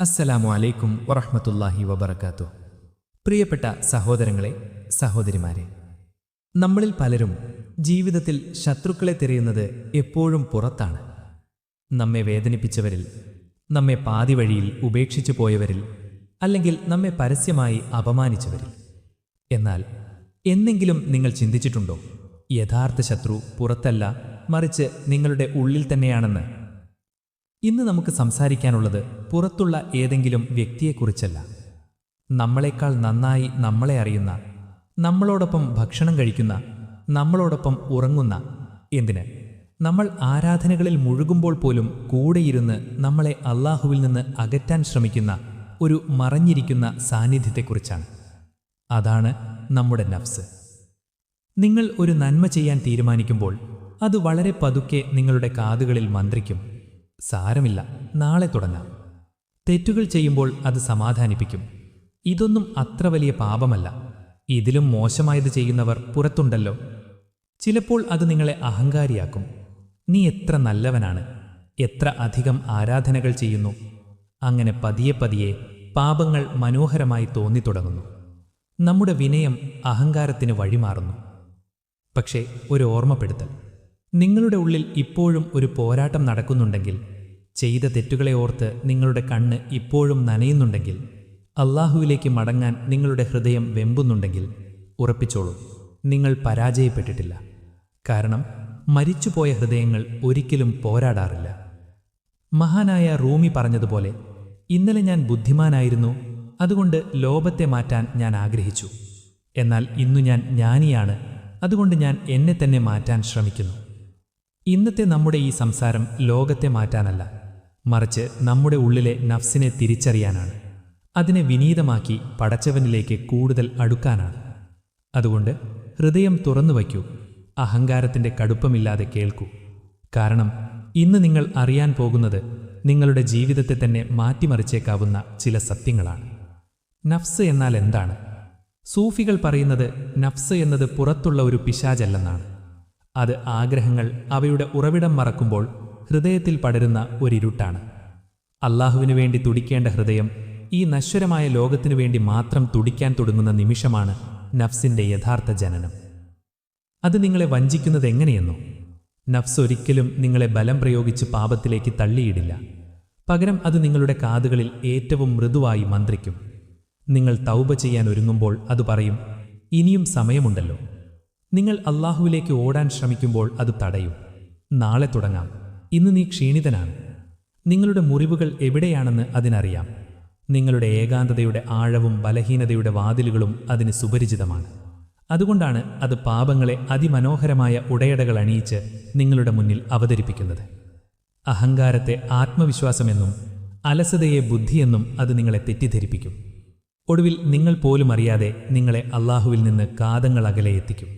അസ്സലാമു അലൈക്കും വറഹ്മത്തുള്ളാഹി വബറകാതുഹു. പ്രിയപ്പെട്ട സഹോദരങ്ങളെ, സഹോദരിമാരെ, നമ്മളിൽ പലരും ജീവിതത്തിൽ ശത്രുക്കളെ തിരയുന്നത് എപ്പോഴും പുറത്താണ്. നമ്മെ വേദനിപ്പിച്ചവരിൽ, നമ്മെ പാതി വഴിയിൽ ഉപേക്ഷിച്ചു പോയവരിൽ, അല്ലെങ്കിൽ നമ്മെ പരസ്യമായി അപമാനിച്ചവരിൽ. എന്നാൽ എന്നെങ്കിലും നിങ്ങൾ ചിന്തിച്ചിട്ടുണ്ടോ, യഥാർത്ഥ ശത്രു പുറത്തല്ല, മറിച്ച് നിങ്ങളുടെ ഉള്ളിൽ തന്നെയാണെന്ന്? ഇന്ന് നമുക്ക് സംസാരിക്കാനുള്ളത് പുറത്തുള്ള ഏതെങ്കിലും വ്യക്തിയെക്കുറിച്ചല്ല. നമ്മളെക്കാൾ നന്നായി നമ്മളെ അറിയുന്ന, നമ്മളോടൊപ്പം ഭക്ഷണം കഴിക്കുന്ന, നമ്മളോടൊപ്പം ഉറങ്ങുന്ന, എന്തിന് നമ്മൾ ആരാധനകളിൽ മുഴുകുമ്പോൾ പോലും കൂടെയിരുന്ന് നമ്മളെ അള്ളാഹുവിൽ നിന്ന് അകറ്റാൻ ശ്രമിക്കുന്ന ഒരു മറഞ്ഞിരിക്കുന്ന സാന്നിധ്യത്തെക്കുറിച്ചാണ്. അതാണ് നമ്മുടെ നഫ്സ്. നിങ്ങൾ ഒരു നന്മ ചെയ്യാൻ തീരുമാനിക്കുമ്പോൾ അത് വളരെ പതുക്കെ നിങ്ങളുടെ കാതുകളിൽ മന്ത്രിക്കും, സാരമില്ല, നാളെ തുടങ്ങാം. തെറ്റുകൾ ചെയ്യുമ്പോൾ അത് സമാധാനിപ്പിക്കും, ഇതൊന്നും അത്ര വലിയ പാപമല്ല, ഇതിലും മോശമായത് ചെയ്യുന്നവർ പുറത്തുണ്ടല്ലോ. ചിലപ്പോൾ അത് നിങ്ങളെ അഹങ്കാരിയാക്കും. നീ എത്ര നല്ലവനാണ്, എത്ര അധികം ആരാധനകൾ ചെയ്യുന്നു. അങ്ങനെ പതിയെ പതിയെ പാപങ്ങൾ മനോഹരമായി തോന്നിത്തുടങ്ങുന്നു. നമ്മുടെ വിനയം അഹങ്കാരത്തിന് വഴിമാറുന്നു. പക്ഷേ ഒരു ഓർമ്മപ്പെടുത്തൽ: നിങ്ങളുടെ ഉള്ളിൽ ഇപ്പോഴും ഒരു പോരാട്ടം നടക്കുന്നുണ്ടെങ്കിൽ, ചെയ്ത തെറ്റുകളെ ഓർത്ത് നിങ്ങളുടെ കണ്ണ് ഇപ്പോഴും നനയുന്നുണ്ടെങ്കിൽ, അള്ളാഹുവിലേക്ക് മടങ്ങാൻ നിങ്ങളുടെ ഹൃദയം വെമ്പുന്നുണ്ടെങ്കിൽ, ഉറപ്പിച്ചോളൂ, നിങ്ങൾ പരാജയപ്പെട്ടിട്ടില്ല. കാരണം മരിച്ചുപോയ ഹൃദയങ്ങൾ ഒരിക്കലും പോരാടാറില്ല. മഹാനായ റൂമി പറഞ്ഞതുപോലെ, ഇന്നലെ ഞാൻ ബുദ്ധിമാനായിരുന്നു, അതുകൊണ്ട് ലോകത്തെ മാറ്റാൻ ഞാൻ ആഗ്രഹിച്ചു. എന്നാൽ ഇന്നു ഞാൻ ജ്ഞാനിയാണ്, അതുകൊണ്ട് ഞാൻ എന്നെ തന്നെ മാറ്റാൻ ശ്രമിക്കുന്നു. ഇന്നത്തെ നമ്മുടെ ഈ സംസാരം ലോകത്തെ മാറ്റാനല്ല, മറിച്ച് നമ്മുടെ ഉള്ളിലെ നഫ്സിനെ തിരിച്ചറിയാനാണ്. അതിനെ വിനീതമാക്കി പടച്ചവനിലേക്ക് കൂടുതൽ അടുക്കാനാണ്. അതുകൊണ്ട് ഹൃദയം തുറന്നു വയ്ക്കൂ, അഹങ്കാരത്തിൻ്റെ കടുപ്പമില്ലാതെ കേൾക്കൂ. കാരണം ഇന്ന് നിങ്ങൾ അറിയാൻ പോകുന്നത് നിങ്ങളുടെ ജീവിതത്തെ തന്നെ മാറ്റിമറിച്ചേക്കാവുന്ന ചില സത്യങ്ങളാണ്. നഫ്സ് എന്നാൽ എന്താണ്? സൂഫികൾ പറയുന്നത് നഫ്സ് എന്നത് പുറത്തുള്ള ഒരു പിശാചല്ലെന്നാണ്. അത് ആഗ്രഹങ്ങൾ അവയുടെ ഉറവിടം മറക്കുമ്പോൾ ഹൃദയത്തിൽ പടരുന്ന ഒരിരുട്ടാണ്. അള്ളാഹുവിനു വേണ്ടി തുടിക്കേണ്ട ഹൃദയം ഈ നശ്വരമായ ലോകത്തിനു വേണ്ടി മാത്രം തുടിക്കാൻ തുടങ്ങുന്ന നിമിഷമാണ് നഫ്സിൻ്റെ യഥാർത്ഥ ജനനം. അത് നിങ്ങളെ വഞ്ചിക്കുന്നത് എങ്ങനെയെന്നോ? നഫ്സ് ഒരിക്കലും നിങ്ങളെ ബലം പ്രയോഗിച്ച് പാപത്തിലേക്ക് തള്ളിയിടില്ല. പകരം അത് നിങ്ങളുടെ കാതുകളിൽ ഏറ്റവും മൃദുവായി മന്ത്രിക്കും. നിങ്ങൾ തൗബ ചെയ്യാൻ ഒരുങ്ങുമ്പോൾ അത് പറയും, ഇനിയും സമയമുണ്ടല്ലോ. നിങ്ങൾ അള്ളാഹുവിലേക്ക് ഓടാൻ ശ്രമിക്കുമ്പോൾ അത് തടയും, നാളെ തുടങ്ങാം, ഇന്ന് നീ ക്ഷീണിതനാണ്. നിങ്ങളുടെ മുറിവുകൾ എവിടെയാണെന്ന് അതിനറിയാം. നിങ്ങളുടെ ഏകാന്തതയുടെ ആഴവും ബലഹീനതയുടെ വാതിലുകളും അതിന് സുപരിചിതമാണ്. അതുകൊണ്ടാണ് അത് പാപങ്ങളെ അതിമനോഹരമായ ഉടയടകൾ അണിയിച്ച് നിങ്ങളുടെ മുന്നിൽ അവതരിപ്പിക്കുന്നത്. അഹങ്കാരത്തെ ആത്മവിശ്വാസമെന്നും അലസതയെ ബുദ്ധിയെന്നും അത് നിങ്ങളെ തെറ്റിദ്ധരിപ്പിക്കും. ഒടുവിൽ നിങ്ങൾ പോലും അറിയാതെ നിങ്ങളെ അള്ളാഹുവിൽ നിന്ന് കാതങ്ങൾ അകലെ എത്തിക്കും.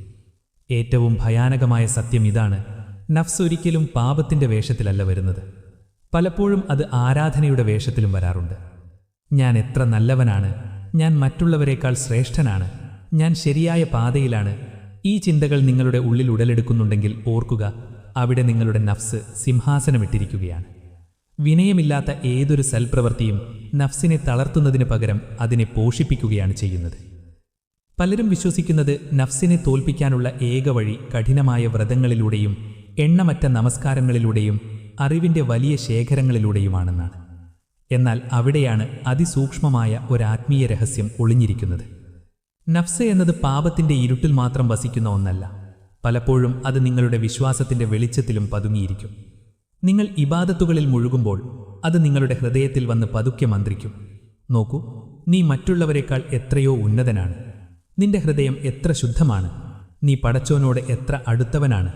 ഏറ്റവും ഭയാനകമായ സത്യം ഇതാണ്: നഫ്സ് ഒരിക്കലും പാപത്തിൻ്റെ വേഷത്തിലല്ല വരുന്നത്. പലപ്പോഴും അത് ആരാധനയുടെ വേഷത്തിലും വരാറുണ്ട്. ഞാൻ എത്ര നല്ലവനാണ്, ഞാൻ മറ്റുള്ളവരെക്കാൾ ശ്രേഷ്ഠനാണ്, ഞാൻ ശരിയായ പാതയിലാണ്. ഈ ചിന്തകൾ നിങ്ങളുടെ ഉള്ളിൽ ഉടലെടുക്കുന്നുണ്ടെങ്കിൽ ഓർക്കുക, അവിടെ നിങ്ങളുടെ നഫ്സ് സിംഹാസനമിട്ടിരിക്കുകയാണ്. വിനയമില്ലാത്ത ഏതൊരു സൽപ്രവൃത്തിയും നഫ്സിനെ തളർത്തുന്നതിന് പകരം അതിനെ പോഷിപ്പിക്കുകയാണ് ചെയ്യുന്നത്. പലരും വിശ്വസിക്കുന്നത് നഫ്സിനെ തോൽപ്പിക്കാനുള്ള ഏക വഴി കഠിനമായ വ്രതങ്ങളിലൂടെയും എണ്ണമറ്റ നമസ്കാരങ്ങളിലൂടെയും അറിവിൻ്റെ വലിയ ശേഖരങ്ങളിലൂടെയുമാണെന്നാണ്. എന്നാൽ അവിടെയാണ് അതിസൂക്ഷ്മമായ ഒരാത്മീയ രഹസ്യം ഒളിഞ്ഞിരിക്കുന്നത്. നഫ്സ് എന്നത് പാപത്തിൻ്റെ ഇരുട്ടിൽ മാത്രം വസിക്കുന്ന ഒന്നല്ല. പലപ്പോഴും അത് നിങ്ങളുടെ വിശ്വാസത്തിൻ്റെ വെളിച്ചത്തിലും പതുങ്ങിയിരിക്കും. നിങ്ങൾ ഇബാദത്തുകളിൽ മുഴുകുമ്പോൾ അത് നിങ്ങളുടെ ഹൃദയത്തിൽ വന്ന് പതുക്കെ മന്ത്രിക്കും, നോക്കൂ, നീ മറ്റുള്ളവരെക്കാൾ എത്രയോ ഉന്നതനാണ്, നിന്റെ ഹൃദയം എത്ര ശുദ്ധമാണ്, നീ പടച്ചവനോട് എത്ര അടുത്തവനാണ്.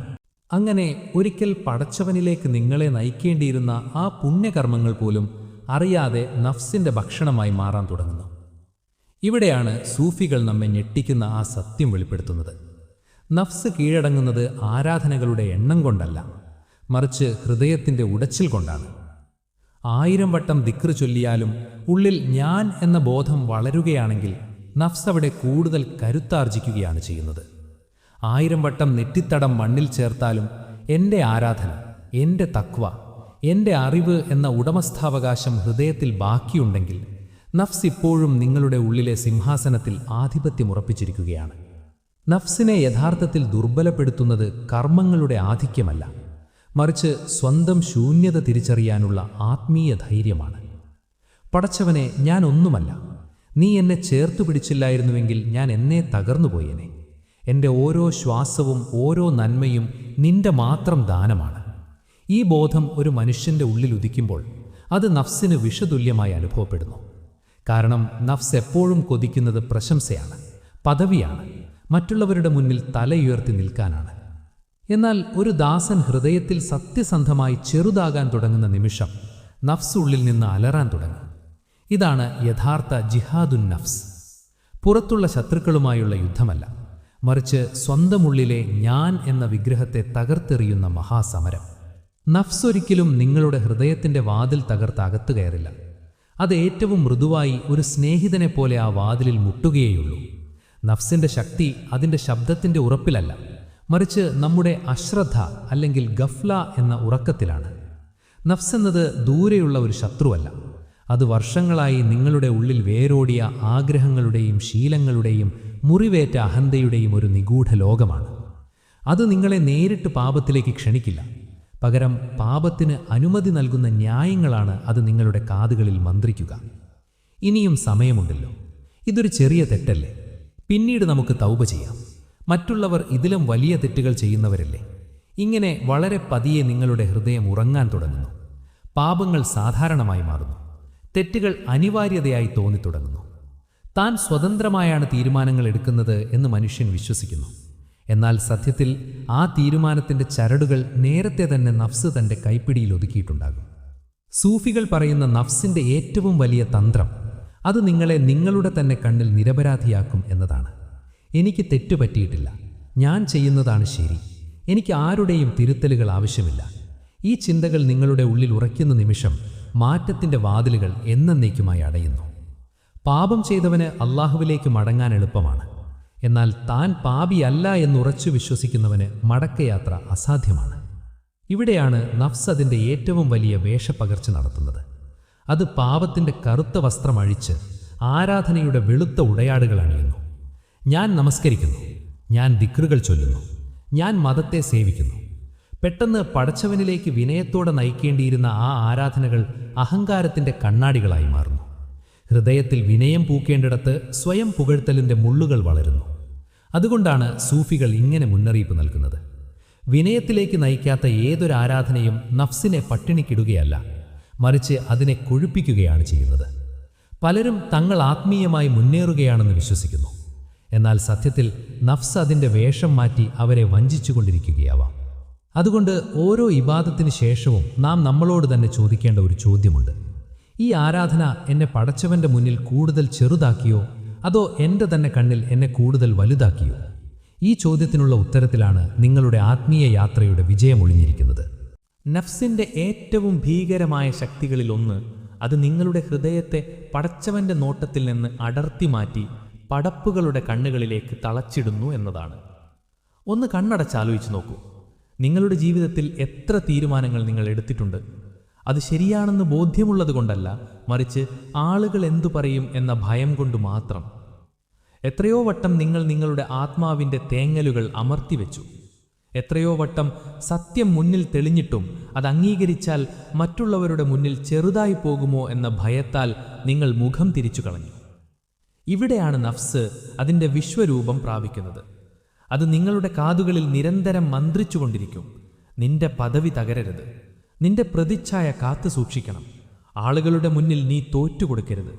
അങ്ങനെ ഒരിക്കൽ പടച്ചവനിലേക്ക് നിങ്ങളെ നയിക്കേണ്ടിയിരുന്ന ആ പുണ്യകർമ്മങ്ങൾ പോലും അറിയാതെ നഫ്സിൻ്റെ ഭക്ഷണമായി മാറാൻ തുടങ്ങുന്നു. ഇവിടെയാണ് സൂഫികൾ നമ്മെ ഞെട്ടിക്കുന്ന ആ സത്യം വെളിപ്പെടുത്തുന്നത്. നഫ്സ് കീഴടങ്ങുന്നത് ആരാധനകളുടെ എണ്ണം കൊണ്ടല്ല, മറിച്ച് ഹൃദയത്തിൻ്റെ ഉടച്ചിൽ കൊണ്ടാണ്. 1000 വട്ടം ദിക്ർ ചൊല്ലിയാലും ഉള്ളിൽ ഞാൻ എന്ന ബോധം വളരുകയാണെങ്കിൽ നഫ്സ് അവിടെ കൂടുതൽ കരുത്താർജിക്കുകയാണ് ചെയ്യുന്നത്. 1000 വട്ടം നെറ്റിത്തടം മണ്ണിൽ ചേർത്താലും എൻ്റെ ആരാധന, എൻ്റെ തക്വ, എൻ്റെ അറിവ് എന്ന ഉടമസ്ഥാവകാശം ഹൃദയത്തിൽ ബാക്കിയുണ്ടെങ്കിൽ നഫ്സ് ഇപ്പോഴും നിങ്ങളുടെ ഉള്ളിലെ സിംഹാസനത്തിൽ ആധിപത്യമുറപ്പിച്ചിരിക്കുകയാണ്. നഫ്സിനെ യഥാർത്ഥത്തിൽ ദുർബലപ്പെടുത്തുന്നത് കർമ്മങ്ങളുടെ ആധിക്യമല്ല, മറിച്ച് സ്വന്തം ശൂന്യത തിരിച്ചറിയാനുള്ള ആത്മീയ ധൈര്യമാണ്. പടച്ചവനെ, ഞാൻ ഒന്നുമല്ല, നീ എന്നെ ചേർത്തു പിടിച്ചില്ലായിരുന്നുവെങ്കിൽ ഞാൻ എന്നെ തകർന്നുപോയേനെ. എൻ്റെ ഓരോ ശ്വാസവും ഓരോ നന്മയും നിന്റെ മാത്രം ദാനമാണ്. ഈ ബോധം ഒരു മനുഷ്യൻ്റെ ഉള്ളിൽ ഉദിക്കുമ്പോൾ അത് നഫ്സിന് വിഷതുല്യമായി അനുഭവപ്പെടുന്നു. കാരണം നഫ്സ് എപ്പോഴും കൊതിക്കുന്നത് പ്രശംസയാണ്, പദവിയാണ്, മറ്റുള്ളവരുടെ മുന്നിൽ തലയുയർത്തി നിൽക്കാനാണ്. എന്നാൽ ഒരു ദാസൻ ഹൃദയത്തിൽ സത്യസന്ധമായി ചെറുതാകാൻ തുടങ്ങുന്ന നിമിഷം നഫ്സ് ഉള്ളിൽ നിന്ന് അലറാൻ തുടങ്ങും. ഇതാണ് യഥാർത്ഥ ജിഹാദുൻ നഫ്സ്. പുറത്തുള്ള ശത്രുക്കളുമായുള്ള യുദ്ധമല്ല, മറിച്ച് സ്വന്തം ഉള്ളിലെ ഞാൻ എന്ന വിഗ്രഹത്തെ തകർത്തെറിയുന്ന മഹാസമരം. നഫ്സ് ഒരിക്കലും നിങ്ങളുടെ ഹൃദയത്തിൻ്റെ വാതിൽ തകർത്ത് അകത്തു കയറില്ല. അത് ഏറ്റവും മൃദുവായി ഒരു സ്നേഹിതനെ പോലെ ആ വാതിലിൽ മുട്ടുകയേയുള്ളൂ. നഫ്സിൻ്റെ ശക്തി അതിൻ്റെ ശബ്ദത്തിൻ്റെ ഉറപ്പിലല്ല, മറിച്ച് നമ്മുടെ അശ്രദ്ധ അല്ലെങ്കിൽ ഗഫ്ല എന്ന ഉറക്കത്തിലാണ്. നഫ്സ് എന്നത് ദൂരെയുള്ള ഒരു ശത്രുവല്ല, അത് വർഷങ്ങളായി നിങ്ങളുടെ ഉള്ളിൽ വേരോടിയ ആഗ്രഹങ്ങളുടെയും ശീലങ്ങളുടെയും മുറിവേറ്റ അഹന്തയുടെയും ഒരു നിഗൂഢ ലോകമാണ്. അത് നിങ്ങളെ നേരിട്ട് പാപത്തിലേക്ക് ക്ഷണിക്കില്ല, പകരം പാപത്തിന് അനുമതി നൽകുന്ന ന്യായങ്ങളാണ് അത് നിങ്ങളുടെ കാതുകളിൽ മന്ത്രിക്കുക. ഇനിയും സമയമുണ്ടല്ലോ, ഇതൊരു ചെറിയ തെറ്റല്ലേ, പിന്നീട് നമുക്ക് തൗബ ചെയ്യാം, മറ്റുള്ളവർ ഇതിലും വലിയ തെറ്റുകൾ ചെയ്യുന്നവരല്ലേ. ഇങ്ങനെ വളരെ പതിയെ നിങ്ങളുടെ ഹൃദയം ഉറങ്ങാൻ തുടങ്ങുന്നു. പാപങ്ങൾ സാധാരണമായി മാറുന്നു, തെറ്റുകൾ അനിവാര്യതയായി തോന്നിത്തുടങ്ങുന്നു. താൻ സ്വതന്ത്രമായാണ് തീരുമാനങ്ങൾ എടുക്കുന്നത് എന്ന് മനുഷ്യൻ വിശ്വസിക്കുന്നു. എന്നാൽ സത്യത്തിൽ ആ തീരുമാനത്തിൻ്റെ ചരടുകൾ നേരത്തെ തന്നെ നഫ്സ് തൻ്റെ കൈപ്പിടിയിൽ ഒതുക്കിയിട്ടുണ്ടാകും. സൂഫികൾ പറയുന്ന നഫ്സിൻ്റെ ഏറ്റവും വലിയ തന്ത്രം അത് നിങ്ങളെ നിങ്ങളുടെ തന്നെ കണ്ണിൽ നിരപരാധിയാക്കും എന്നതാണ്. എനിക്ക് തെറ്റുപറ്റിയിട്ടില്ല, ഞാൻ ചെയ്യുന്നതാണ് ശരി, എനിക്ക് ആരുടെയും തിരുത്തലുകൾ ആവശ്യമില്ല. ഈ ചിന്തകൾ നിങ്ങളുടെ ഉള്ളിൽ ഉറയ്ക്കുന്ന നിമിഷം മാറ്റത്തിൻ്റെ വാതിലുകൾ എന്നേക്കുമായി അടയുന്നു. പാപം ചെയ്തവന് അള്ളാഹുവിലേക്ക് മടങ്ങാൻ എളുപ്പമാണ്. എന്നാൽ താൻ പാപിയല്ല എന്നുറച്ചു വിശ്വസിക്കുന്നവന് മടക്കയാത്ര അസാധ്യമാണ്. ഇവിടെയാണ് നഫ്സ് അതിൻ്റെ ഏറ്റവും വലിയ വേഷപ്പകർച്ച നടത്തുന്നത്. അത് പാപത്തിൻ്റെ കറുത്ത വസ്ത്രം അഴിച്ച് ആരാധനയുടെ വെളുത്ത ഉടയാടുകൾ അണിയുന്നു. ഞാൻ നമസ്കരിക്കുന്നു, ഞാൻ ദിക്റുകൾ ചൊല്ലുന്നു, ഞാൻ മതത്തെ സേവിക്കുന്നു. പെട്ടെന്ന് പടച്ചവനിലേക്ക് വിനയത്തോടെ നയിക്കേണ്ടിയിരുന്ന ആ ആരാധനകൾ അഹങ്കാരത്തിൻ്റെ കണ്ണാടികളായി മാറുന്നു. ഹൃദയത്തിൽ വിനയം പൂക്കേണ്ടിടത്ത് സ്വയം പുകഴ്ത്തലിൻ്റെ മുള്ളുകൾ വളരുന്നു. അതുകൊണ്ടാണ് സൂഫികൾ ഇങ്ങനെ മുന്നറിയിപ്പ് നൽകുന്നത്: വിനയത്തിലേക്ക് നയിക്കാത്ത ഏതൊരു ആരാധനയും നഫ്സിനെ പട്ടിണിക്കിടുകയല്ല, മറിച്ച് അതിനെ കൊഴുപ്പിക്കുകയാണ് ചെയ്യുന്നത്. പലരും തങ്ങൾ ആത്മീയമായി മുന്നേറുകയാണെന്ന് വിശ്വസിക്കുന്നു. എന്നാൽ സത്യത്തിൽ നഫ്സ് അതിൻ്റെ വേഷം മാറ്റി അവരെ വഞ്ചിച്ചുകൊണ്ടിരിക്കുകയാവാം. അതുകൊണ്ട് ഓരോ ഇബാദത്തിന് ശേഷവും നാം നമ്മളോട് തന്നെ ചോദിക്കേണ്ട ഒരു ചോദ്യമുണ്ട്: ഈ ആരാധന എന്നെ പടച്ചവൻ്റെ മുന്നിൽ കൂടുതൽ ചെറുതാക്കിയോ, അതോ എൻ്റെ തന്നെ കണ്ണിൽ എന്നെ കൂടുതൽ വലുതാക്കിയോ? ഈ ചോദ്യത്തിനുള്ള ഉത്തരത്തിലാണ് നിങ്ങളുടെ ആത്മീയ യാത്രയുടെ വിജയമൊളിഞ്ഞിരിക്കുന്നത്. നഫ്സിൻ്റെ ഏറ്റവും ഭീകരമായ ശക്തികളിലൊന്ന് അത് നിങ്ങളുടെ ഹൃദയത്തെ പടച്ചവൻ്റെ നോട്ടത്തിൽ നിന്ന് അടർത്തി മാറ്റി പടപ്പുകളുടെ കണ്ണുകളിലേക്ക് തളച്ചിടുന്നു എന്നതാണ്. ഒന്ന് കണ്ണടച്ചാലോചിച്ച് നോക്കൂ. നിങ്ങളുടെ ജീവിതത്തിൽ എത്ര തീരുമാനങ്ങൾ നിങ്ങൾ എടുത്തിട്ടുണ്ട്? അത് ശരിയാണെന്ന് ബോധ്യമുള്ളത് കൊണ്ടല്ല, മറിച്ച് ആളുകൾ എന്തു പറയും എന്ന ഭയം കൊണ്ട് മാത്രം. എത്രയോ വട്ടം നിങ്ങൾ നിങ്ങളുടെ ആത്മാവിൻ്റെ തേങ്ങലുകൾ അമർത്തിവെച്ചു. എത്രയോ വട്ടം സത്യം മുന്നിൽ തെളിഞ്ഞിട്ടും അത് അംഗീകരിച്ചാൽ മറ്റുള്ളവരുടെ മുന്നിൽ ചെറുതായി പോകുമോ എന്ന ഭയത്താൽ നിങ്ങൾ മുഖം തിരിച്ചു കളഞ്ഞു. ഇവിടെയാണ് നഫ്സ് അതിൻ്റെ വിശ്വരൂപം പ്രാപിക്കുന്നത്. അത് നിങ്ങളുടെ കാതുകളിൽ നിരന്തരം മന്ത്രിച്ചുകൊണ്ടിരിക്കും: നിന്റെ പദവി തകരരുത്, നിന്റെ പ്രതിച്ഛായ കാത്തു സൂക്ഷിക്കണം, ആളുകളുടെ മുന്നിൽ നീ തോറ്റുകൊടുക്കരുത്.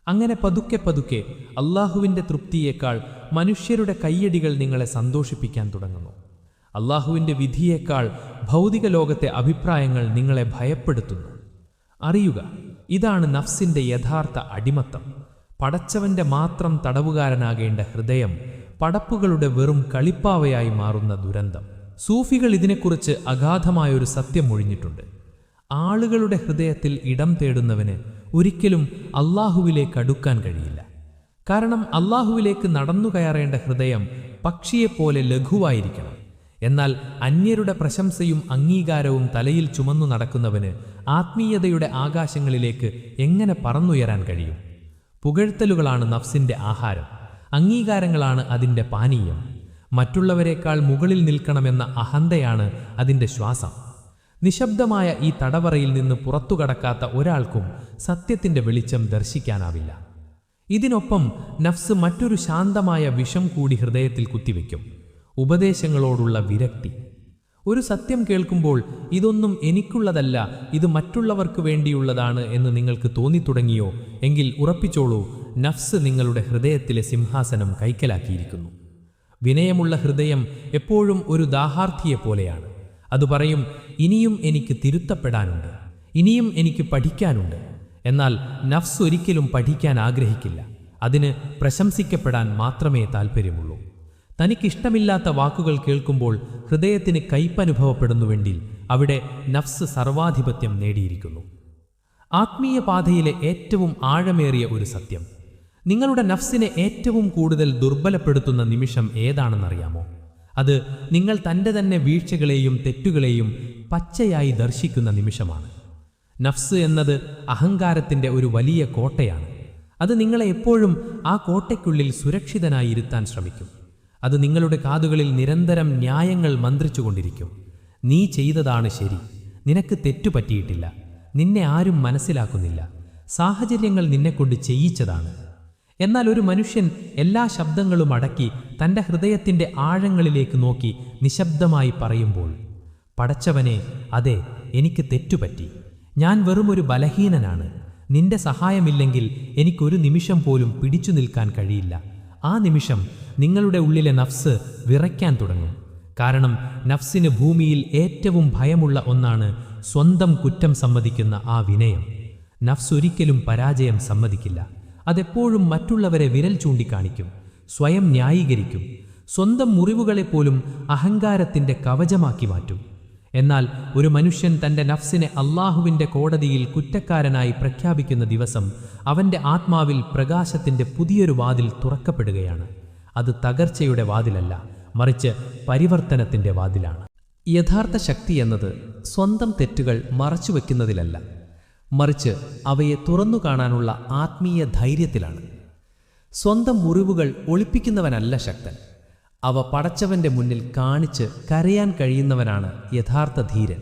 അങ്ങനെ പതുക്കെ പതുക്കെ അള്ളാഹുവിൻ്റെ തൃപ്തിയേക്കാൾ മനുഷ്യരുടെ കയ്യടികൾ നിങ്ങളെ സന്തോഷിപ്പിക്കാൻ തുടങ്ങുന്നു. അള്ളാഹുവിൻ്റെ വിധിയേക്കാൾ ഭൗതിക ലോകത്തെ അഭിപ്രായങ്ങൾ നിങ്ങളെ ഭയപ്പെടുത്തുന്നു. അറിയുക, ഇതാണ് നഫ്സിൻ്റെ യഥാർത്ഥ അടിമത്തം. പടച്ചവൻ്റെ മാത്രം തടവുകാരനാകേണ്ട ഹൃദയം പടപ്പുകളുടെ വെറും കളിപ്പാവയായി മാറുന്ന ദുരന്തം. സൂഫികൾ ഇതിനെക്കുറിച്ച് അഗാധമായൊരു സത്യം ഒഴിഞ്ഞിട്ടുണ്ട്: ആളുകളുടെ ഹൃദയത്തിൽ ഇടം തേടുന്നവന് ഒരിക്കലും അള്ളാഹുവിലേക്ക് അടുക്കാൻ കഴിയില്ല. കാരണം അള്ളാഹുവിലേക്ക് നടന്നു കയറേണ്ട ഹൃദയം പക്ഷിയെപ്പോലെ ലഘുവായിരിക്കണം. എന്നാൽ അന്യരുടെ പ്രശംസയും അംഗീകാരവും തലയിൽ ചുമന്നു നടക്കുന്നവന് ആത്മീയതയുടെ ആകാശങ്ങളിലേക്ക് എങ്ങനെ പറന്നുയരാൻ കഴിയും? പുകഴ്ത്തലുകളാണ് നഫ്സിന്റെ ആഹാരം, അംഗീകാരങ്ങളാണ് അതിൻ്റെ പാനീയം. മറ്റുള്ളവരെക്കാൾ മുകളിൽ നിൽക്കണമെന്ന അഹന്തയാണ് അതിൻ്റെ ശ്വാസം. നിശബ്ദമായ ഈ തടവറയിൽ നിന്ന് പുറത്തുകടക്കാത്ത ഒരാൾക്കും സത്യത്തിൻ്റെ വെളിച്ചം ദർശിക്കാനാവില്ല. ഇതിനൊപ്പം നഫ്സ് മറ്റൊരു ശാന്തമായ വിഷം കൂടി ഹൃദയത്തിൽ കുത്തിവെക്കും: ഉപദേശങ്ങളോടുള്ള വിരക്തി. ഒരു സത്യം കേൾക്കുമ്പോൾ ഇതൊന്നും എനിക്കുള്ളതല്ല, ഇത് മറ്റുള്ളവർക്ക് വേണ്ടിയുള്ളതാണ് എന്ന് നിങ്ങൾക്ക് തോന്നിത്തുടങ്ങിയോ എങ്കിൽ ഉറപ്പിച്ചോളൂ, നഫ്സ് നിങ്ങളുടെ ഹൃദയത്തിലെ സിംഹാസനം കൈക്കലാക്കിയിരിക്കുന്നു. വിനയമുള്ള ഹൃദയം എപ്പോഴും ഒരു ദാഹാർത്ഥിയെപ്പോലെയാണ്. അത് പറയും, ഇനിയും എനിക്ക് തിരുത്തപ്പെടാനുണ്ട്, ഇനിയും എനിക്ക് പഠിക്കാനുണ്ട്. എന്നാൽ നഫ്സ് ഒരിക്കലും പഠിക്കാൻ ആഗ്രഹിക്കില്ല. അതിന് പ്രശംസിക്കപ്പെടാൻ മാത്രമേ താൽപ്പര്യമുള്ളൂ. തനിക്കിഷ്ടമില്ലാത്ത വാക്കുകൾ കേൾക്കുമ്പോൾ ഹൃദയത്തിന് കയ്പനുഭവപ്പെടുന്നുവെങ്കിൽ അവിടെ നഫ്സ് സർവാധിപത്യം നേടിയിരിക്കുന്നു. ആത്മീയ പാതയിലെ ഏറ്റവും ആഴമേറിയ ഒരു സത്യം: നിങ്ങളുടെ നഫ്സിനെ ഏറ്റവും കൂടുതൽ ദുർബലപ്പെടുത്തുന്ന നിമിഷം ഏതാണെന്നറിയാമോ? അത് നിങ്ങൾ തൻ്റെ തന്നെ വീഴ്ചകളെയും തെറ്റുകളെയും പച്ചയായി ദർശിക്കുന്ന നിമിഷമാണ്. നഫ്സ് എന്നത് അഹങ്കാരത്തിൻ്റെ ഒരു വലിയ കോട്ടയാണ്. അത് നിങ്ങളെ എപ്പോഴും ആ കോട്ടയ്ക്കുള്ളിൽ സുരക്ഷിതനായി ഇരുത്താൻ ശ്രമിക്കും. അത് നിങ്ങളുടെ കാതുകളിൽ നിരന്തരം ന്യായങ്ങൾ മന്ത്രിച്ചുകൊണ്ടിരിക്കും. നീ ചെയ്തതാണ് ശരി, നിനക്ക് തെറ്റുപറ്റിയിട്ടില്ല, നിന്നെ ആരും മനസ്സിലാക്കുന്നില്ല, സാഹചര്യങ്ങൾ നിന്നെക്കൊണ്ട് ചെയ്യിച്ചതാണ്. എന്നാൽ ഒരു മനുഷ്യൻ എല്ലാ ശബ്ദങ്ങളും അടക്കി തൻ്റെ ഹൃദയത്തിൻ്റെ ആഴങ്ങളിലേക്ക് നോക്കി നിശബ്ദമായി പറയുമ്പോൾ, പടച്ചവനെ, അതെ, എനിക്ക് തെറ്റുപറ്റി, ഞാൻ വെറുമൊരു ബലഹീനനാണ്, നിന്റെ സഹായമില്ലെങ്കിൽ എനിക്കൊരു നിമിഷം പോലും പിടിച്ചു നിൽക്കാൻ കഴിയില്ല. ആ നിമിഷം നിങ്ങളുടെ ഉള്ളിലെ നഫ്സ് വിറയ്ക്കാൻ തുടങ്ങും. കാരണം നഫ്സിന് ഭൂമിയിൽ ഏറ്റവും ഭയമുള്ള ഒന്നാണ് സ്വന്തം കുറ്റം സമ്മതിക്കുന്ന ആ വിനയം. നഫ്സ് ഒരിക്കലും പരാജയം സമ്മതിക്കില്ല. അതെപ്പോഴും മറ്റുള്ളവരെ വിരൽ ചൂണ്ടിക്കാണിക്കും, സ്വയം ന്യായീകരിക്കും, സ്വന്തം മുറിവുകളെപ്പോലും അഹങ്കാരത്തിൻ്റെ കവചമാക്കി മാറ്റും. എന്നാൽ ഒരു മനുഷ്യൻ തൻ്റെ നഫ്സിനെ അള്ളാഹുവിൻ്റെ കോടതിയിൽ കുറ്റക്കാരനായി പ്രഖ്യാപിക്കുന്ന ദിവസം അവൻ്റെ ആത്മാവിൽ പ്രകാശത്തിൻ്റെ പുതിയൊരു വാതിൽ തുറക്കപ്പെടുകയാണ്. അത് തകർച്ചയുടെ വാതിലല്ല, മറിച്ച് പരിവർത്തനത്തിൻ്റെ വാതിലാണ്. യഥാർത്ഥ ശക്തി എന്നത് സ്വന്തം തെറ്റുകൾ മറച്ചുവെക്കുന്നതിലല്ല, മറിച്ച് അവയെ തുറന്നു കാണാനുള്ള ആത്മീയ ധൈര്യത്തിലാണ്. സ്വന്തം മുറിവുകൾ ഒളിപ്പിക്കുന്നവനല്ല ശക്തൻ, അവ പടച്ചവന്റെ മുന്നിൽ കാണിച്ച് കരയാൻ കഴിയുന്നവനാണ് യഥാർത്ഥ ധീരൻ.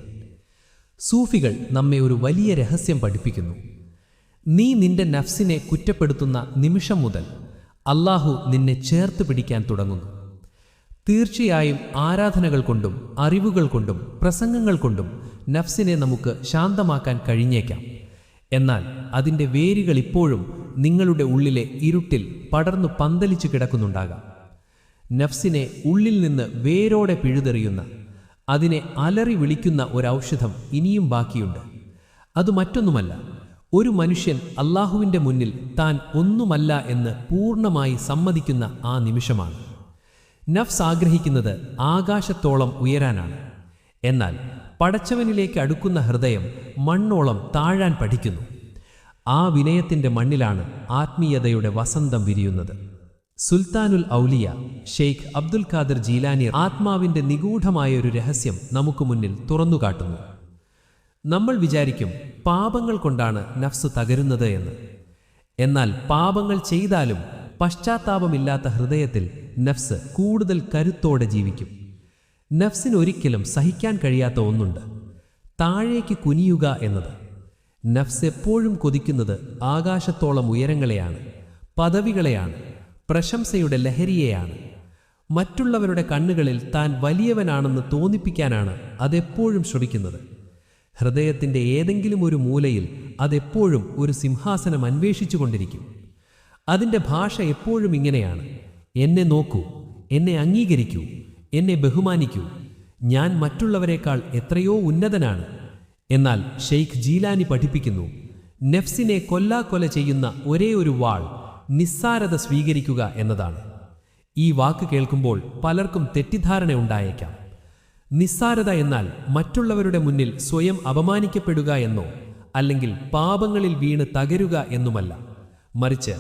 സൂഫികൾ നമ്മെ ഒരു വലിയ രഹസ്യം പഠിപ്പിക്കുന്നു. നീ നിന്റെ നഫ്സിനെ കുറ്റപ്പെടുത്തുന്ന നിമിഷം മുതൽ അള്ളാഹു നിന്നെ ചേർത്ത് പിടിക്കാൻ തുടങ്ങുന്നു. തീർച്ചയായും ആരാധനകൾ കൊണ്ടും അറിവുകൾ കൊണ്ടും പ്രസംഗങ്ങൾ കൊണ്ടും നഫ്സിനെ നമുക്ക് ശാന്തമാക്കാൻ കഴിഞ്ഞേക്കാം. എന്നാൽ അതിൻ്റെ വേരുകൾ ഇപ്പോഴും നിങ്ങളുടെ ഉള്ളിലെ ഇരുട്ടിൽ പടർന്നു പന്തലിച്ചു കിടക്കുന്നുണ്ടാകാം. നഫ്സിനെ ഉള്ളിൽ നിന്ന് വേരോടെ പിഴുതെറിയുന്ന, അതിനെ അലറി വിളിക്കുന്ന ഒരൗഷധം ഇനിയും ബാക്കിയുണ്ട്. അത് മറ്റൊന്നുമല്ല, ഒരു മനുഷ്യൻ അള്ളാഹുവിൻ്റെ മുന്നിൽ താൻ ഒന്നുമല്ല എന്ന് പൂർണ്ണമായി സമ്മതിക്കുന്ന ആ നിമിഷമാണ്. നഫ്സ് ആഗ്രഹിക്കുന്നത് ആകാശത്തോളം ഉയരാനാണ്. എന്നാൽ പടച്ചവനിലേക്ക് അടുക്കുന്ന ഹൃദയം മണ്ണോളം താഴാൻ പഠിക്കുന്നു. ആ വിനയത്തിൻ്റെ മണ്ണിലാണ് ആത്മീയതയുടെ വസന്തം വിരിയുന്നത്. സുൽത്താനുൽ ഔലിയ ഷെയ്ഖ് അബ്ദുൽ ഖാദിർ ജീലാനി ആത്മാവിൻ്റെ നിഗൂഢമായൊരു രഹസ്യം നമുക്ക് മുന്നിൽ തുറന്നുകാട്ടുന്നു. നമ്മൾ വിചാരിക്കും പാപങ്ങൾ കൊണ്ടാണ് നഫ്സ് തകരുന്നത് എന്ന്. എന്നാൽ പാപങ്ങൾ ചെയ്താലും പശ്ചാത്താപമില്ലാത്ത ഹൃദയത്തിൽ നഫ്സ് കൂടുതൽ കരുത്തോടെ ജീവിക്കും. നഫ്സിന് ഒരിക്കലും സഹിക്കാൻ കഴിയാത്ത ഒന്നുണ്ട്: താഴേക്ക് കുനിയുക എന്നത്. നഫ്സ് എപ്പോഴും കൊതിക്കുന്നത് ആകാശത്തോളം ഉയരങ്ങളെയാണ്, പദവികളെയാണ്, പ്രശംസയുടെ ലഹരിയെയാണ്. മറ്റുള്ളവരുടെ കണ്ണുകളിൽ താൻ വലിയവനാണെന്ന് തോന്നിപ്പിക്കാനാണ് അതെപ്പോഴും ശ്രമിക്കുന്നത്. ഹൃദയത്തിൻ്റെ ഏതെങ്കിലും ഒരു മൂലയിൽ അതെപ്പോഴും ഒരു സിംഹാസനം അന്വേഷിച്ചുകൊണ്ടിരിക്കും. അതിൻ്റെ ഭാഷ എപ്പോഴും ഇങ്ങനെയാണ്: എന്നെ നോക്കൂ, എന്നെ അംഗീകരിക്കൂ, എന്നെ ബഹുമാനിക്കൂ, ഞാൻ മറ്റുള്ളവരെക്കാൾ എത്രയോ ഉന്നതനാണ്. എന്നാൽ ഷെയ്ഖ് ജീലാനി പഠിപ്പിക്കുന്നു, നഫ്സിനെ കൊല്ലാക്കൊല ചെയ്യുന്ന ഒരേ ഒരു വാൾ നിസ്സാരത സ്വീകരിക്കുക എന്നതാണ്. ഈ വാക്ക് കേൾക്കുമ്പോൾ പലർക്കും തെറ്റിദ്ധാരണ ഉണ്ടായേക്കാം. നിസ്സാരത എന്നാൽ മറ്റുള്ളവരുടെ മുന്നിൽ സ്വയം അപമാനിക്കപ്പെടുക എന്നോ അല്ലെങ്കിൽ പാപങ്ങളിൽ വീണ് തകരുക എന്നുമല്ല, മറിച്ച്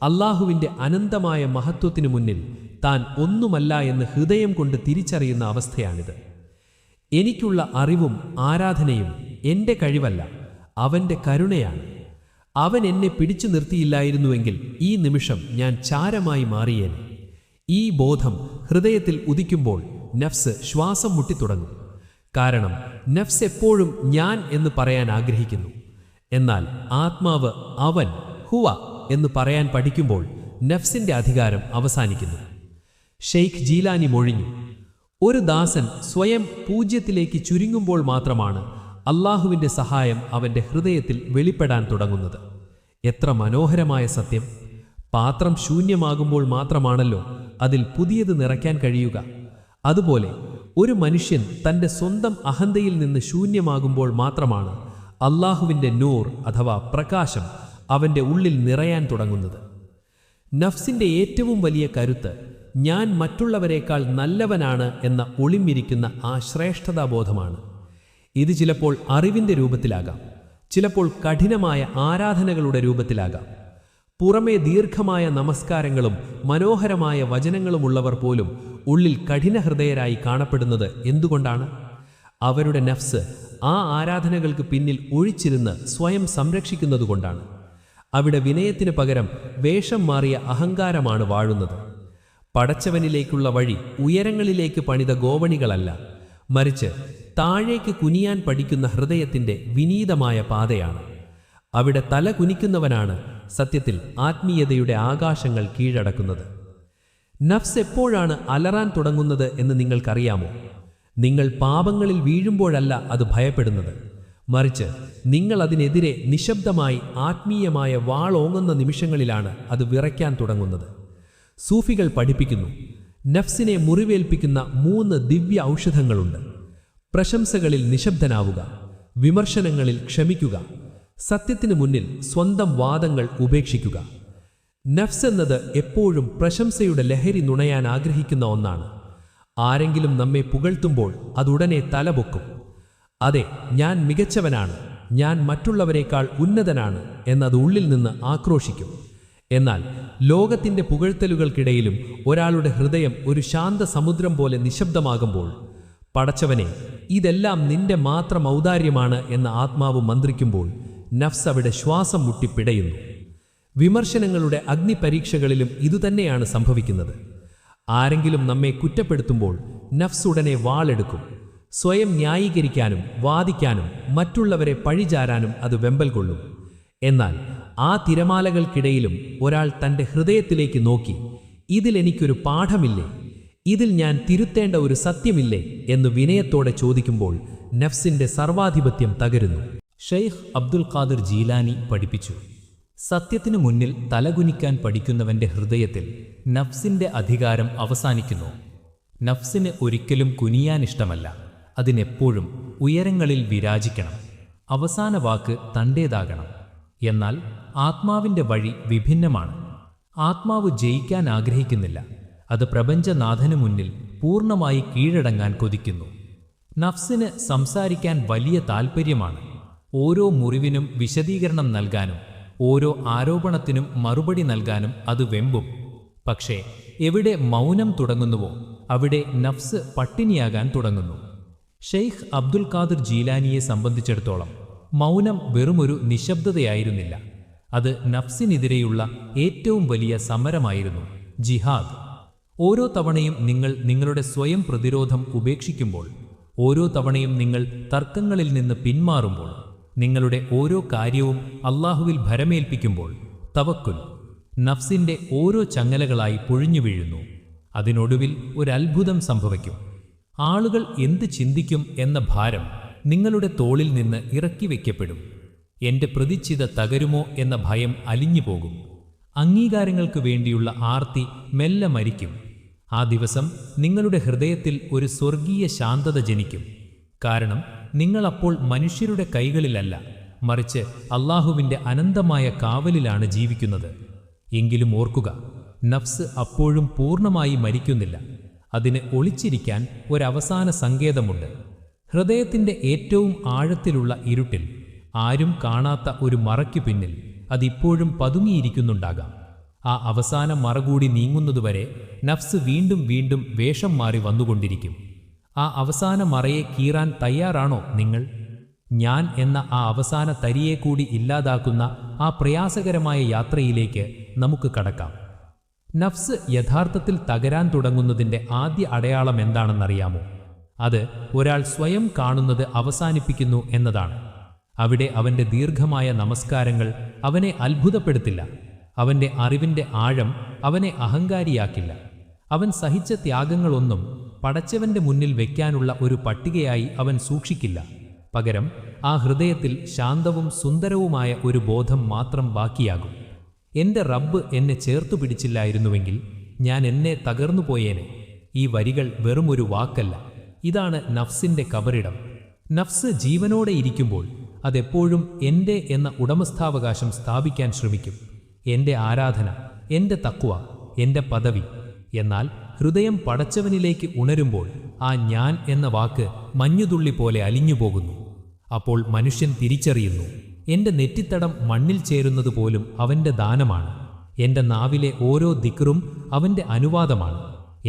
അള്ളാഹുവിൻ്റെ അനന്തമായ മഹത്വത്തിനു മുന്നിൽ താൻ ഒന്നുമല്ല എന്ന് ഹൃദയം കൊണ്ട് തിരിച്ചറിയുന്ന അവസ്ഥയാണിത്. എനിക്കുള്ള അറിവും ആരാധനയും എൻ്റെ കഴിവല്ല, അവൻ്റെ കരുണയാണ്. അവൻ എന്നെ പിടിച്ചു നിർത്തിയില്ലായിരുന്നുവെങ്കിൽ ഈ നിമിഷം ഞാൻ ചാരമായി മാറിയേനെ. ഈ ബോധം ഹൃദയത്തിൽ ഉദിക്കുമ്പോൾ നഫ്സ് ശ്വാസം മുട്ടിത്തുടങ്ങും. കാരണം നഫ്സ് എപ്പോഴും ഞാൻ എന്ന് പറയാൻ ആഗ്രഹിക്കുന്നു. എന്നാൽ ആത്മാവ് അവൻ ഹുവ എന്ന് പറയാൻ പഠിക്കുമ്പോൾ നഫ്സിന്റെ അധികാരം അവസാനിക്കുന്നു. ഷെയ്ഖ് ജീലാനി മൊഴിഞ്ഞു, ഒരു ദാസൻ സ്വയം പൂജ്യത്തിലേക്ക് ചുരുങ്ങുമ്പോൾ മാത്രമാണ് അള്ളാഹുവിൻ്റെ സഹായം അവൻ്റെ ഹൃദയത്തിൽ വെളിപ്പെടാൻ തുടങ്ങുന്നത്. എത്ര മനോഹരമായ സത്യം! പാത്രം ശൂന്യമാകുമ്പോൾ മാത്രമാണല്ലോ അതിൽ പുതിയത് നിറയ്ക്കാൻ കഴിയുക. അതുപോലെ ഒരു മനുഷ്യൻ തൻ്റെ സ്വന്തം അഹന്തയിൽ നിന്ന് ശൂന്യമാകുമ്പോൾ മാത്രമാണ് അള്ളാഹുവിൻ്റെ നൂർ അഥവാ പ്രകാശം അവൻ്റെ ഉള്ളിൽ നിറയാൻ തുടങ്ങുന്നത്. നഫ്സിൻ്റെ ഏറ്റവും വലിയ കരുത്ത് ഞാൻ മറ്റുള്ളവരെക്കാൾ നല്ലവനാണ് എന്ന ഒളിഞ്ഞിരിക്കുന്ന ആ ശ്രേഷ്ഠതാബോധമാണ്. ഇത് ചിലപ്പോൾ അറിവിൻ്റെ രൂപത്തിലാകാം, ചിലപ്പോൾ കഠിനമായ ആരാധനകളുടെ രൂപത്തിലാകാം. പുറമേ ദീർഘമായ നമസ്കാരങ്ങളും മനോഹരമായ വചനങ്ങളുമുള്ളവർ പോലും ഉള്ളിൽ കഠിനഹൃദയരായി കാണപ്പെടുന്നത് എന്തുകൊണ്ടാണ്? അവരുടെ നഫ്സ് ആ ആരാധനകൾക്ക് പിന്നിൽ ഒഴിച്ചിരുന്ന് സ്വയം സംരക്ഷിക്കുന്നതുകൊണ്ടാണ്. അവിടെ വിനയത്തിന് പകരം വേഷം മാറിയ അഹങ്കാരമാണ് വാഴുന്നത്. പടച്ചവനിലേക്കുള്ള വഴി ഉയരങ്ങളിലേക്ക് പണിത ഗോവണികളല്ല, മറിച്ച് താഴേക്ക് കുനിയാൻ പഠിക്കുന്ന ഹൃദയത്തിൻ്റെ വിനീതമായ പാതയാണ്. അവിടെ തല കുനിക്കുന്നവനാണ് സത്യത്തിൽ ആത്മീയതയുടെ ആകാശങ്ങൾ കീഴടക്കുന്നത്. നഫ്സ് എപ്പോഴാണ് അലറാൻ തുടങ്ങുന്നത് എന്ന് നിങ്ങൾക്കറിയാമോ? നിങ്ങൾ പാപങ്ങളിൽ വീഴുമ്പോഴല്ല അത് ഭയപ്പെടുന്നത്, മറിച്ച് നിങ്ങൾ അതിനെതിരെ നിശബ്ദമായി ആത്മീയമായ വാളോങ്ങുന്ന നിമിഷങ്ങളിലാണ് അത് വിറയ്ക്കാൻ തുടങ്ങുന്നത്. സൂഫികൾ പഠിപ്പിക്കുന്നു, നഫ്സിനെ മുറിവേൽപ്പിക്കുന്ന 3 ദിവ്യ ഔഷധങ്ങളുണ്ട്. പ്രശംസകളിൽ നിശബ്ദനാവുക, വിമർശനങ്ങളിൽ ക്ഷമിക്കുക, സത്യത്തിനു മുന്നിൽ സ്വന്തം വാദങ്ങൾ ഉപേക്ഷിക്കുക. നഫ്സ് എന്നത് എപ്പോഴും പ്രശംസയുടെ ലഹരി നുണയാൻ ആഗ്രഹിക്കുന്ന ഒന്നാണ്. ആരെങ്കിലും നമ്മെ പുകഴ്ത്തുമ്പോൾ അതുടനെ തലപൊക്കും. അതെ, ഞാൻ മികച്ചവനാണ്, ഞാൻ മറ്റുള്ളവരെക്കാൾ ഉന്നതനാണ് എന്നത് ഉള്ളിൽ നിന്ന് ആക്രോശിക്കും. എന്നാൽ ലോകത്തിൻ്റെ പുകഴ്ത്തലുകൾക്കിടയിലും ഒരാളുടെ ഹൃദയം ഒരു ശാന്ത സമുദ്രം പോലെ നിശബ്ദമാകുമ്പോൾ, പടച്ചവനെ, ഇതെല്ലാം നിന്റെ മാത്രം ഔദാര്യമാണ് എന്ന ആത്മാവ് മന്ത്രിക്കുമ്പോൾ നഫ്സ് അവിടെ ശ്വാസം മുട്ടിപ്പിടയുന്നു. വിമർശനങ്ങളുടെ അഗ്നിപരീക്ഷകളിലും ഇതുതന്നെയാണ് സംഭവിക്കുന്നത്. ആരെങ്കിലും നമ്മെ കുറ്റപ്പെടുത്തുമ്പോൾ നഫ്സ് ഉടനെ വാളെടുക്കും. സ്വയം ന്യായീകരിക്കാനും വാദിക്കാനും മറ്റുള്ളവരെ പഴിചാരാനും അത് വെമ്പൽ കൊള്ളും. എന്നാൽ ആ തിരമാലകൾക്കിടയിലും ഒരാൾ തൻ്റെ ഹൃദയത്തിലേക്ക് നോക്കി, ഇതിലെനിക്കൊരു പാഠമില്ലേ, ഇതിൽ ഞാൻ തിരുത്തേണ്ട ഒരു സത്യമില്ലേ എന്ന് വിനയത്തോടെ ചോദിക്കുമ്പോൾ നഫ്സിൻ്റെ സർവാധിപത്യം തകരുന്നു. ഷെയ്ഖ് അബ്ദുൽ ഖാദിർ ജീലാനി പഠിപ്പിച്ചു, സത്യത്തിനു മുന്നിൽ തലകുനിക്കാൻ പഠിക്കുന്നവൻ്റെ ഹൃദയത്തിൽ നഫ്സിൻ്റെ അധികാരം അവസാനിക്കുന്നു. നഫ്സിന് ഒരിക്കലും കുനിയാനിഷ്ടമല്ല, അതിനെപ്പോഴും ഉയരങ്ങളിൽ വിരാജിക്കണം. അവസാന വാക്ക് തൻ്റേതാകണം. എന്നാൽ ആത്മാവിൻ്റെ വഴി വിഭിന്നമാണ്. ആത്മാവ് ജയിക്കാൻ ആഗ്രഹിക്കുന്നില്ല, അത് പ്രപഞ്ചനാഥനു മുന്നിൽ പൂർണ്ണമായി കീഴടങ്ങാൻ കൊതിക്കുന്നു. നഫ്സിന് സംസാരിക്കാൻ വലിയ താൽപ്പര്യമാണ്. ഓരോ മുറിവിനും വിശദീകരണം നൽകാനും ഓരോ ആരോപണത്തിനും മറുപടി നൽകാനും അത് വെമ്പും. പക്ഷേ എവിടെ മൗനം തുടങ്ങുന്നുവോ അവിടെ നഫ്സ് പട്ടിണിയാകാൻ തുടങ്ങുന്നു. ഷെയ്ഖ് അബ്ദുൽ ഖാദിർ ജീലാനിയെ സംബന്ധിച്ചിടത്തോളം മൗനം വെറുമൊരു നിശബ്ദതയായിരുന്നില്ല, അത് നഫ്സിനെതിരെയുള്ള ഏറ്റവും വലിയ സമരമായിരുന്നു, ജിഹാദ്. ഓരോ തവണയും നിങ്ങൾ നിങ്ങളുടെ സ്വയം പ്രതിരോധം ഉപേക്ഷിക്കുമ്പോൾ, ഓരോ തവണയും നിങ്ങൾ തർക്കങ്ങളിൽ നിന്ന് പിന്മാറുമ്പോൾ, നിങ്ങളുടെ ഓരോ കാര്യവും അള്ളാഹുവിൽ ഭരമേൽപ്പിക്കുമ്പോൾ, തവക്കുൽ നഫ്സിൻ്റെ ഓരോ ചങ്ങലകളായി പൊഴിഞ്ഞു വീഴുന്നു. അതിനൊടുവിൽ ഒരത്ഭുതം സംഭവിക്കും. ആളുകൾ എന്ത് ചിന്തിക്കും എന്ന ഭാരം നിങ്ങളുടെ തോളിൽ നിന്ന് ഇറക്കി വയ്ക്കപ്പെടും. എൻ്റെ പ്രതിച്ഛിത തകരുമോ എന്ന ഭയം അലിഞ്ഞു പോകും. അംഗീകാരങ്ങൾക്ക് വേണ്ടിയുള്ള ആർത്തി മെല്ലെ മരിക്കും. ആ ദിവസം നിങ്ങളുടെ ഹൃദയത്തിൽ ഒരു സ്വർഗീയ ശാന്തത ജനിക്കും. കാരണം നിങ്ങളപ്പോൾ മനുഷ്യരുടെ കൈകളിലല്ല, മറിച്ച് അള്ളാഹുവിൻ്റെ അനന്തമായ കാവലിലാണ് ജീവിക്കുന്നത്. എങ്കിലും ഓർക്കുക, നഫ്സ് അപ്പോഴും പൂർണ്ണമായി മരിക്കുന്നില്ല. അതിന് ഒളിച്ചിരിക്കാൻ ഒരവസാന സങ്കേതമുണ്ട്. ഹൃദയത്തിൻ്റെ ഏറ്റവും ആഴത്തിലുള്ള ഇരുട്ടിൽ, ആരും കാണാത്ത ഒരു മറയ്ക്കു പിന്നിൽ അതിപ്പോഴും പതുങ്ങിയിരിക്കുന്നുണ്ടാകാം. ആ അവസാന മറകൂടി നീങ്ങുന്നതുവരെ നഫ്സ് വീണ്ടും വീണ്ടും വേഷം മാറി വന്നുകൊണ്ടിരിക്കും. ആ അവസാന മറയെ കീറാൻ തയ്യാറാണോ നിങ്ങൾ? ഞാൻ എന്ന ആ അവസാന തരിയെ കൂടി ഇല്ലാതാക്കുന്ന ആ പ്രയാസകരമായ യാത്രയിലേക്ക് നമുക്ക് കടക്കാം. നഫ്സ് യഥാർത്ഥത്തിൽ തകരാൻ തുടങ്ങുന്നതിൻ്റെ ആദ്യ അടയാളം എന്താണെന്നറിയാമോ? അത് ഒരാൾ സ്വയം കാണുന്നത് അവസാനിപ്പിക്കുന്നു എന്നതാണ്. അവിടെ അവൻ്റെ ദീർഘമായ നമസ്കാരങ്ങൾ അവനെ അത്ഭുതപ്പെടുത്തില്ല. അവൻ്റെ അറിവിൻ്റെ ആഴം അവനെ അഹങ്കാരിയാക്കില്ല. അവൻ സഹിച്ച ത്യാഗങ്ങളൊന്നും പടച്ചവന്റെ മുന്നിൽ വയ്ക്കാനുള്ള ഒരു പട്ടികയായി അവൻ സൂക്ഷിക്കില്ല. പകരം ആ ഹൃദയത്തിൽ ശാന്തവും സുന്ദരവുമായ ഒരു ബോധം മാത്രം ബാക്കിയാകും. എൻ്റെ റബ്ബ് എന്നെ ചേർത്തു പിടിച്ചില്ലായിരുന്നുവെങ്കിൽ ഞാൻ എന്നെ തകർന്നു പോയേനെ. ഈ വരികൾ വെറുമൊരു വാക്കല്ല, ഇതാണ് നഫ്സിൻ്റെ കബറിടം. നഫ്സ് ജീവനോടെ ഇരിക്കുമ്പോൾ അതെപ്പോഴും എൻ്റെ എന്ന ഉടമസ്ഥാവകാശം സ്ഥാപിക്കാൻ ശ്രമിക്കും. എൻ്റെ ആരാധന, എൻ്റെ തഖ്വ, എൻ്റെ പദവി. എന്നാൽ ഹൃദയം പടച്ചവനിലേക്ക് ഉണരുമ്പോൾ ആ ഞാൻ എന്ന വാക്ക് മഞ്ഞുതുള്ളി പോലെ അലിഞ്ഞുപോകുന്നു. അപ്പോൾ മനുഷ്യൻ തിരിച്ചറിയുന്നു, എൻ്റെ നെറ്റിത്തടം മണ്ണിൽ ചേരുന്നത് പോലും അവൻ്റെ ദാനമാണ്. എൻ്റെ നാവിലെ ഓരോ ദിക്റും അവൻ്റെ അനുവാദമാണ്.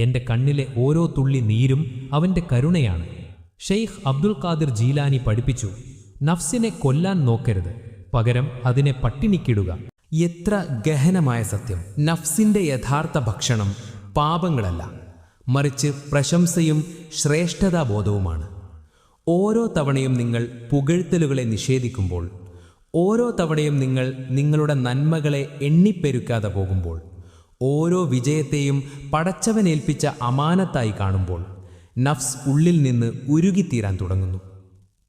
എൻ്റെ കണ്ണിലെ ഓരോ തുള്ളി നീരും അവൻ്റെ കരുണയാണ്. ഷെയ്ഖ് അബ്ദുൽ ഖാദിർ ജീലാനി പഠിപ്പിച്ചു, നഫ്സിനെ കൊല്ലാൻ നോക്കരുത്, പകരം അതിനെ പട്ടിണിക്കിടുക. എത്ര ഗഹനമായ സത്യം! നഫ്സിൻ്റെ യഥാർത്ഥ ഭക്ഷണം പാപങ്ങളല്ല, മറിച്ച് പ്രശംസയും ശ്രേഷ്ഠതാബോധവുമാണ്. ഓരോ തവണയും നിങ്ങൾ പുകഴ്ത്തലുകളെ നിഷേധിക്കുമ്പോൾ, ഓരോ തവണയും നിങ്ങൾ നിങ്ങളുടെ നന്മകളെ എണ്ണിപ്പെരുക്കാതെ പോകുമ്പോൾ, ഓരോ വിജയത്തെയും പടച്ചവനേൽപ്പിച്ച അമാനത്തായി കാണുമ്പോൾ നഫ്സ് ഉള്ളിൽ നിന്ന് ഉരുകിത്തീരാൻ തുടങ്ങുന്നു.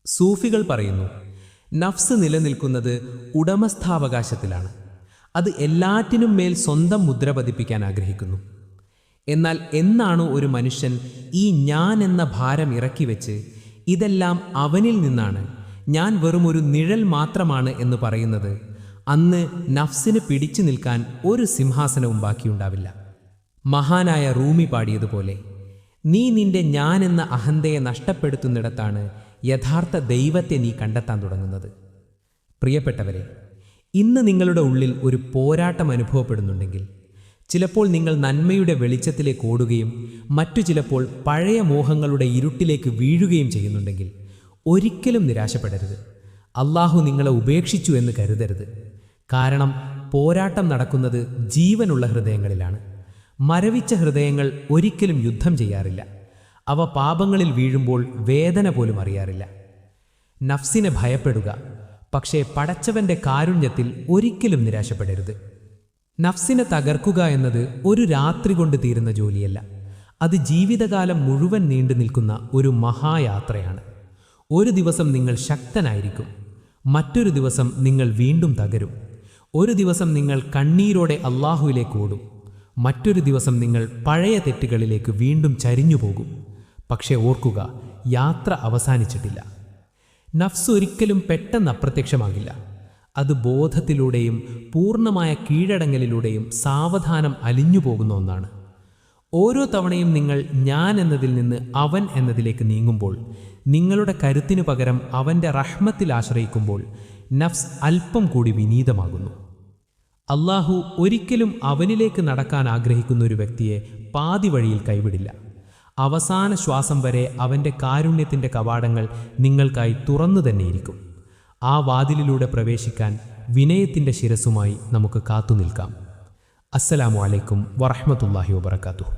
സൂഫികൾ പറയുന്നു, നഫ്സ് നിലനിൽക്കുന്നത് ഉടമസ്ഥാവകാശത്തിലാണ്. അത് എല്ലാറ്റിനും മേൽ സ്വന്തം മുദ്ര പതിപ്പിക്കാൻ ആഗ്രഹിക്കുന്നു. എന്നാൽ എന്നാണോ ഒരു മനുഷ്യൻ ഈ ഞാൻ എന്ന ഭാരം ഇറക്കി വെച്ച് ഇതെല്ലാം അവനിൽ നിന്നാണ്, ഞാൻ വെറും ഒരു നിഴൽ മാത്രമാണ് എന്ന് പറയുന്നത്, അന്ന് നഫ്സിന് പിടിച്ചു നിൽക്കാൻ ഒരു സിംഹാസനവും ബാക്കിയുണ്ടാവില്ല. മഹാനായ റൂമി പാടിയതുപോലെ, നീ നിന്റെ ഞാൻ എന്ന അഹന്തയെ നഷ്ടപ്പെടുത്തുന്നിടത്താണ് യഥാർത്ഥ ദൈവത്തെ നീ കണ്ടെത്താൻ തുടങ്ങുന്നത്. പ്രിയപ്പെട്ടവരെ, ഇന്ന് നിങ്ങളുടെ ഉള്ളിൽ ഒരു പോരാട്ടം അനുഭവപ്പെടുന്നുണ്ടെങ്കിൽ, ചിലപ്പോൾ നിങ്ങൾ നന്മയുടെ വെളിച്ചത്തിലേക്ക് ഓടുകയും മറ്റു ചിലപ്പോൾ പഴയ മോഹങ്ങളുടെ ഇരുട്ടിലേക്ക് വീഴുകയും ചെയ്യുന്നുണ്ടെങ്കിൽ, ഒരിക്കലും നിരാശപ്പെടരുത്. അള്ളാഹു നിങ്ങളെ ഉപേക്ഷിച്ചു എന്ന് കരുതരുത്. കാരണം പോരാട്ടം നടക്കുന്നത് ജീവനുള്ള ഹൃദയങ്ങളിലാണ്. മരവിച്ച ഹൃദയങ്ങൾ ഒരിക്കലും യുദ്ധം ചെയ്യാറില്ല. അവ പാപങ്ങളിൽ വീഴുമ്പോൾ വേദന പോലും അറിയാറില്ല. നഫ്സിനെ ഭയപ്പെടുക, പക്ഷേ പടച്ചവന്റെ കാരുണ്യത്തിൽ ഒരിക്കലും നിരാശപ്പെടരുത്. നഫ്സിനെ തകർക്കുക എന്നത് ഒരു രാത്രി കൊണ്ട് തീരുന്ന ജോലിയല്ല. അത് ജീവിതകാലം മുഴുവൻ നീണ്ടു നിൽക്കുന്ന ഒരു മഹായാത്രയാണ്. ഒരു ദിവസം നിങ്ങൾ ശക്തനായിരിക്കും, മറ്റൊരു ദിവസം നിങ്ങൾ വീണ്ടും തകരും. ഒരു ദിവസം നിങ്ങൾ കണ്ണീരോടെ അള്ളാഹുവിലേക്ക് ഓടും, മറ്റൊരു ദിവസം നിങ്ങൾ പഴയ തെറ്റുകളിലേക്ക് വീണ്ടും ചരിഞ്ഞു പോകും. പക്ഷേ ഓർക്കുക, യാത്ര അവസാനിച്ചിട്ടില്ല. നഫ്സ് ഒരിക്കലും പെട്ടെന്ന് അപ്രത്യക്ഷമാകില്ല. അത് ബോധത്തിലൂടെയും പൂർണ്ണമായ കീഴടങ്ങലിലൂടെയും സാവധാനം അലിഞ്ഞു പോകുന്ന ഒന്നാണ്. ഓരോ തവണയും നിങ്ങൾ ഞാൻ എന്നതിൽ നിന്ന് അവൻ എന്നതിലേക്ക് നീങ്ങുമ്പോൾ, നിങ്ങളുടെ കരുത്തിനു പകരം അവൻ്റെ റഹ്മത്തിൽ ആശ്രയിക്കുമ്പോൾ, നഫ്സ് അല്പം കൂടി വിനീതമാകുന്നു. അള്ളാഹു ഒരിക്കലും അവനിലേക്ക് നടക്കാൻ ആഗ്രഹിക്കുന്ന ഒരു വ്യക്തിയെ പാതി വഴിയിൽ കൈവിടില്ല. അവസാന ശ്വാസം വരെ അവൻ്റെ കാരുണ്യത്തിൻ്റെ കവാടങ്ങൾ നിങ്ങൾക്കായി തുറന്നു തന്നെയിരിക്കും. ആ വാതിലിലൂടെ പ്രവേശിക്കാൻ വിനയത്തിൻ്റെ ശിരസുമായി നമുക്ക് കാത്തുനിൽക്കാം. അസ്സലാമു അലൈക്കും വറഹ്മത്തുള്ളാഹി വബറകാതുഹു.